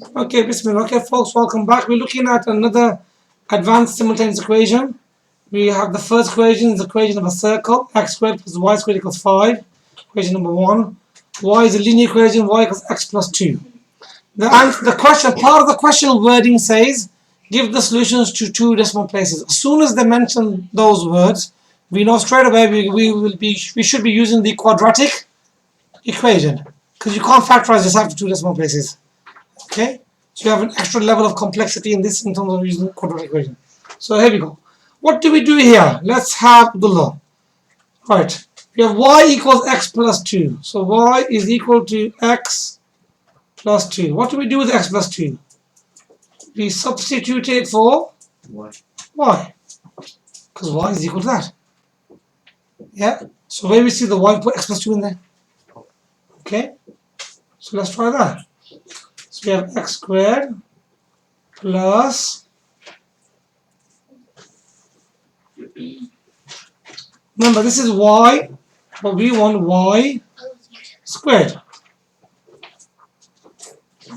Okay, Bismillah. Okay, folks, welcome back. We're looking at another advanced simultaneous equation. We have the first equation is the equation of a circle, x squared plus y squared equals 5. Equation number 1. Y is a linear equation, y equals x plus 2. The question, part of the question wording says, give the solutions to two decimal places. As soon as they mention those words, we know straight away we should be using the quadratic equation, because you can't factorize this out to two decimal places. Okay, so you have an extra level of complexity in this in terms of using the quadratic equation. So here we go. What do we do here? Let's have Abdullah. Right, we have y equals x plus 2. So y is equal to x plus 2. What do we do with x plus 2? We substitute it for y. Because y is equal to that. Yeah, so where we see the y, put x plus 2 in there. Okay, so let's try that. So we have x squared plus, remember this is y, but we want y squared.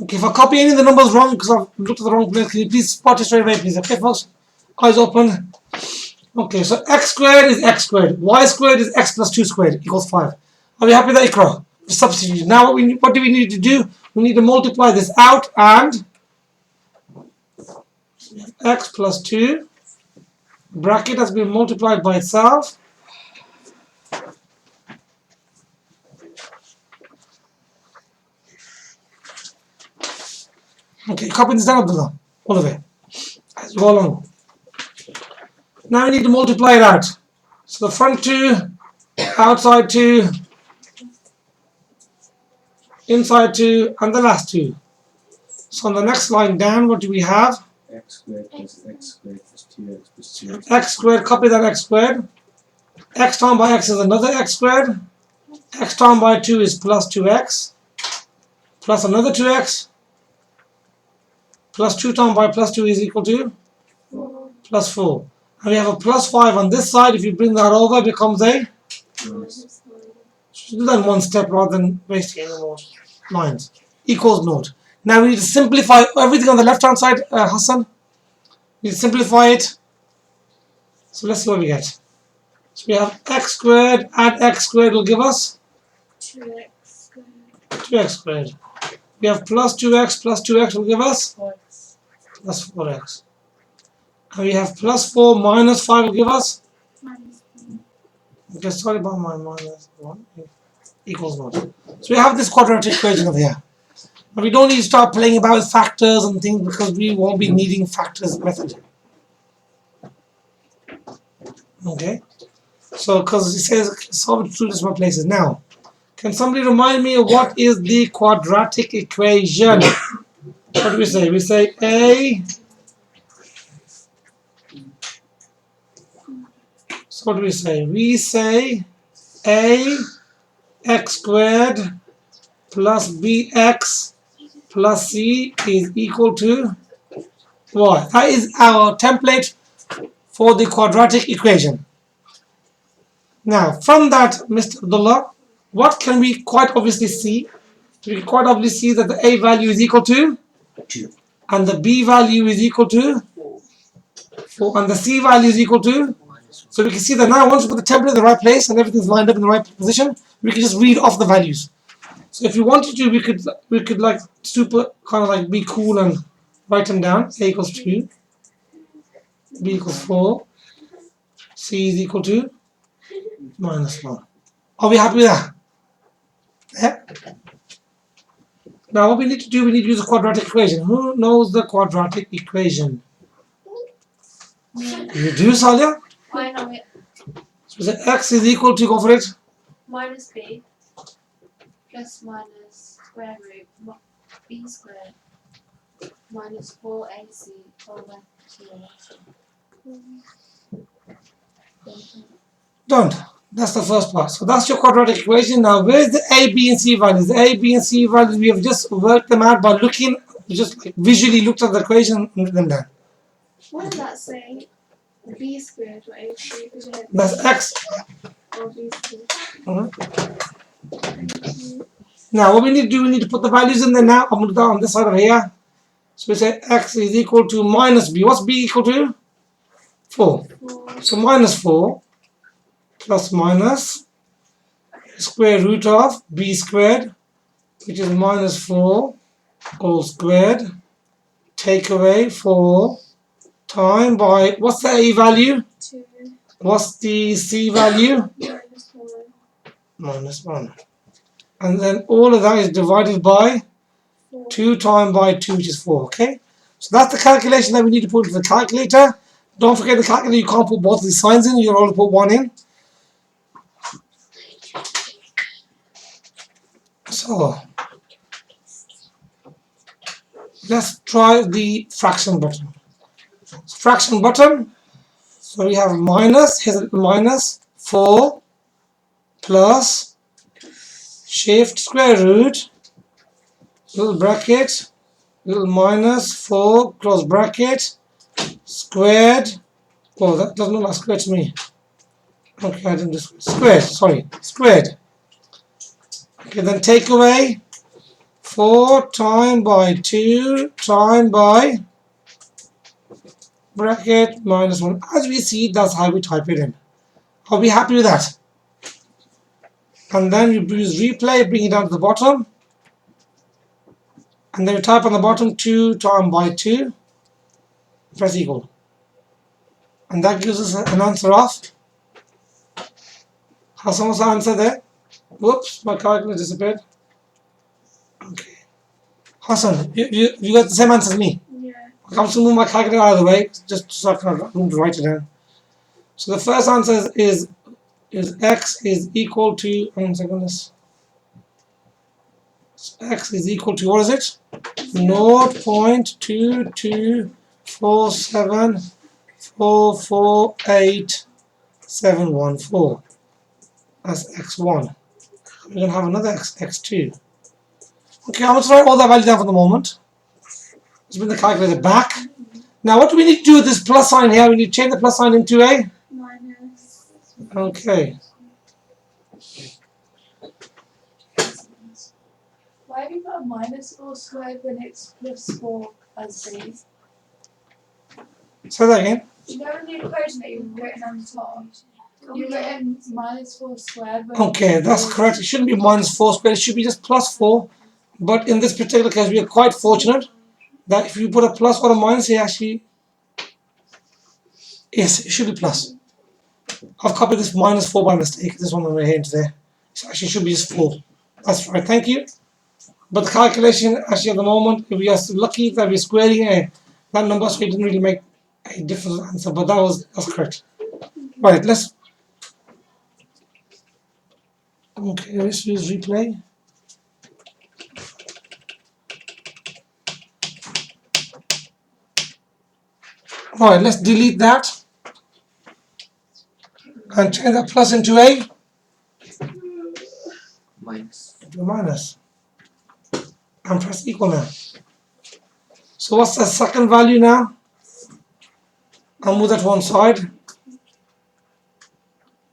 Okay, if I copy any of the numbers wrong because I've looked at the wrong place, can you please spot it straight away, please? Okay, folks? Eyes open. Okay, so x squared is x squared. Y squared is x plus 2 squared equals 5. Are we happy with that, Iqra? Substitute. Now what do we need to do? We need to multiply this out, and x plus 2 bracket has been multiplied by itself. Okay, copy this down, Abdullah. All of it. As you go along. Now we need to multiply it out. So the front 2, outside 2, inside 2, and the last 2. So on the next line down, what do we have? X squared plus x squared plus 2x plus 2x. X squared, copy that x squared. X times by x is another x squared. X times by 2 is plus 2x. Plus another 2x. Plus 2 times by plus 2 is equal to? Plus 4. And we have a plus 5 on this side. If you bring that over, it becomes a? Do that in one step rather than wasting any more lines. Equals note. Now we need to simplify everything on the left hand side, Hassan. We need to simplify it. So let's see what we get. So we have x squared add x squared will give us 2x squared. 2x squared. We have plus 2x will give us plus 4x. And we have plus 4 minus 5 will give us? Okay, sorry about my minus 1. Equals 1. So we have this quadratic equation over here. But we don't need to start playing about with factors and things because we won't be needing factors method. Okay? So, because it says solve it two decimal places. Now, can somebody remind me of what is the quadratic equation? What do we say? We say A. So what do we say? We say A x squared plus bx plus c is equal to y. That is our template for the quadratic equation. Now, from that, Mr. Abdullah, what can we quite obviously see? We can quite obviously see that the a value is equal to 2. And the b value is equal to 4, and the c value is equal to. So we can see that now once we put the template in the right place and everything's lined up in the right position, we can just read off the values. So if you wanted to, we could like super kind of like be cool and write them down. A equals 2, b equals 4, c is equal to minus 1. Are we happy with that? Yeah? Now what we need to do, we need to use a quadratic equation. Who knows the quadratic equation? You do, Salia? I know it. So we say x is equal to, go for it. Minus b plus minus square root b squared minus 4ac over 2. Don't. That's the first part. So that's your quadratic equation. Now where's the a, b and c values? The a, b and c values, we have just worked them out by looking, just like visually looked at the equation and written them down. What does that say? B squared or ac? That's x. Or b squared. Now what we need to do, we need to put the values in there now. I'm going to do that on this side of here. So we say x is equal to minus b. What's b equal to? 4. 4. So minus 4 plus minus square root of b squared, which is minus 4 all squared, take away 4 time by, what's the a value? 2. What's the c value? Minus 1. Minus 1. And then all of that is divided by 4. 2 times by 2, which is 4, okay? So that's the calculation that we need to put into the calculator. Don't forget the calculator, you can't put both of these signs in, you'll only put one in. So, let's try the fraction button. Fraction button, so we have minus, here's a minus 4 plus shift square root, little bracket, little minus 4 close bracket, squared. Oh, that doesn't look like squared to me. Okay, I didn't do squared, sorry, squared. Okay, then take away 4 times by 2 times by bracket minus 1. As we see, that's how we type it in. Are we happy with that? And then we use replay, bring it down to the bottom. And then we type on the bottom 2 times by 2, press equal. And that gives us an answer of, Hassan, what's the answer there? Whoops, my calculator disappeared. Okay. Hassan, you got the same answer as me. Yeah. I'm just move my calculator out of the way, just so I can have room to write it down. So the first answer is x is equal to, one second, x is equal to, what is it? 0.2247448714. That's x1. We're going to have another x2. Okay, I'm going to write all that value down for the moment. Let's bring the calculator back. Now, what do we need to do with this plus sign here? We need to change the plus sign into a Minus. okay. Why have you got a minus 4 squared when it's plus 4 as b? Say that again. You know in the equation that you've written on the top, you've written minus 4 squared when Okay, that's correct. It shouldn't be minus 4 squared. It should be just plus 4. But in this particular case, we are quite fortunate that if you put a plus or a minus, it actually, yes, it should be plus. I've copied this minus 4 by mistake. This one on my hand there. So actually should be just 4. That's right, thank you. But the calculation, actually at the moment, we are lucky that we're squaring that number, so it didn't really make a difference answer, but that's correct. Right, let's, okay, let's use replay. Right, let's delete that and change that plus into a Minus. into a minus. And press equal now. So what's the second value now? I'll move that to one side.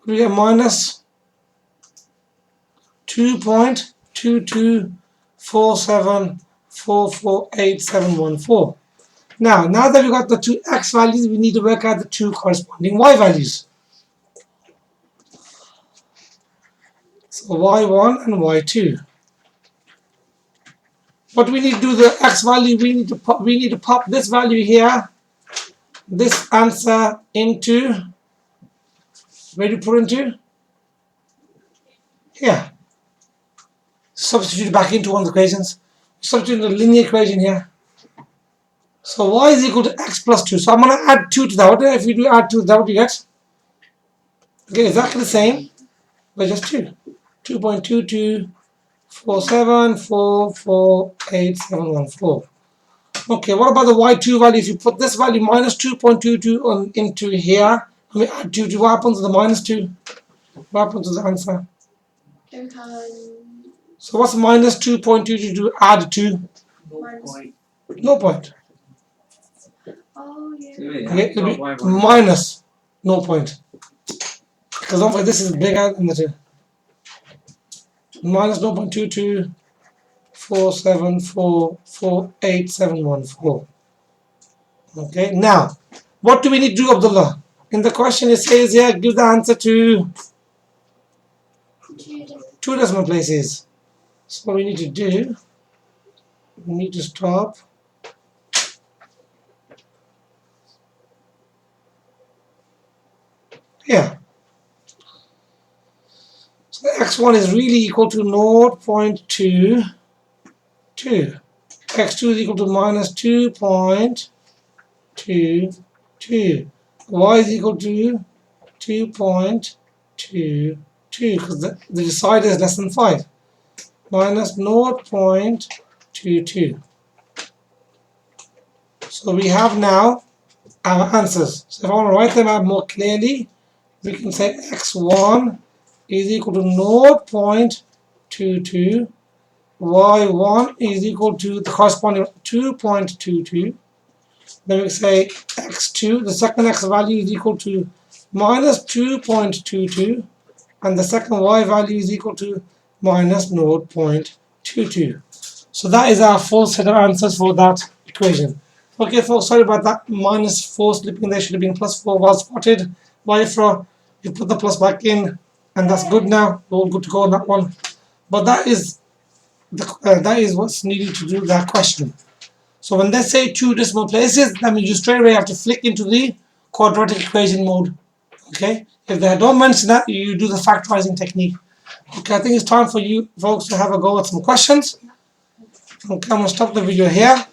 We get minus 2.2247448714. Now that we've got the two x values, we need to work out the two corresponding y values. So y1 and y2. What do we need to do the x value? We need to pop this value here, this answer into, where do you put into? Here. Substitute it back into one of the equations. Substitute the linear equation here. So y is equal to x plus 2. So I'm going to add 2 to that. What if you do add 2 to that, what do you get? Okay, exactly the same, but just 2. 2.2247448714. Okay, what about the y2 value? If you put this value minus 2.22 into here, and we add 2 to, what happens to the minus 2? What happens to the answer? So what's minus 2.22 to add 2? No point. Oh, yeah. Okay, it'll be minus no point. Because don't forget, this is bigger than the 2. Minus 0.22 47448,714. Okay, now what do we need to do, Abdullah? In the question it says here, give the answer to two decimal places. So what we need to do, we need to stop here. So x1 is really equal to 0.22. x2 is equal to minus 2.22. Y is equal to 2.22 because the decider is less than 5. Minus 0.22. So we have now our answers. So if I want to write them out more clearly, we can say x1 is equal to 0.22, y1 is equal to the corresponding 2.22. Then we say x2, the second x value is equal to minus 2.22, and the second y value is equal to minus 0.22. So that is our full set of answers for that equation. Okay folks, sorry about that, minus 4 slipping there, should have been plus 4, well spotted. Wifra, you put the plus back in, and that's good now, we're all good to go on that one. But that is what's needed to do that question. So when they say two decimal places, that means you straight away have to flick into the quadratic equation mode. Okay, if they don't mention that, you do the factorizing technique. Okay, I think it's time for you folks to have a go at some questions. Okay, I'm going to stop the video here.